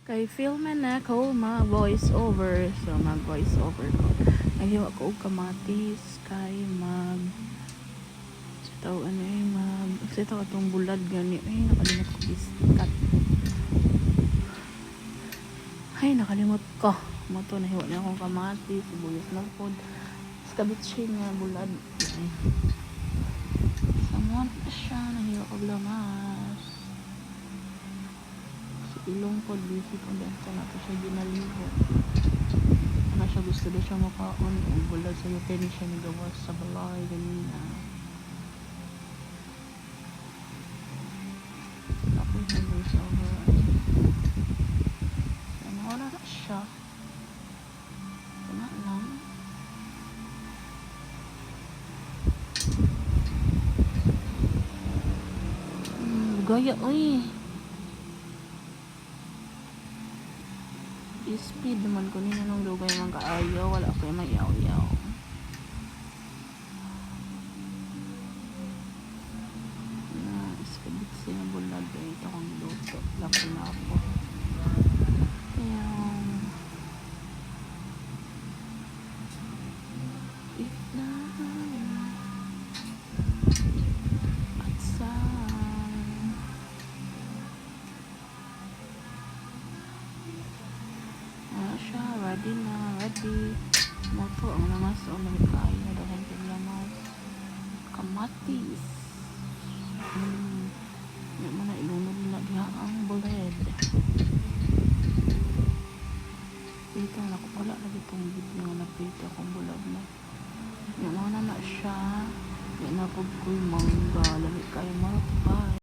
Kay filman na ko mag-voice over. So mag-voice over ko. Naghiwa ko og kamatis kay mag sa ano eh mag sa tao atong bulad gani ay nakalimot ko biskat. Ay nakalimot ko. Mato nahiwa na akong kamatis, sibuyas na pod. Skabitsin nga bulad. Ay. Samon pa siya nahiwa og lamas. Ilong po busy po dito na to siya ginaliho ano siya gusto na siya makaon o bulad sa yukin siya nigawas sa balay ganina ako yung voice over ano wala na siya wala lang gaya oy speed naman ko nila nung lugay mga kaayaw wala ko yung mayaw-yaw na iskabit siya bulag eh ito kong luto lapo na ako kaya itna at sa siya, ready na, ready. Moto ang lamas o lamig kayo dahil yung lamas kamatis. Hindi mo na ilunod na diha ang buled. Dito na ko pala lagi itong video na napito akong bulad na. Yan na siya. Yan na po ko yung mangga. Lamig kayo mga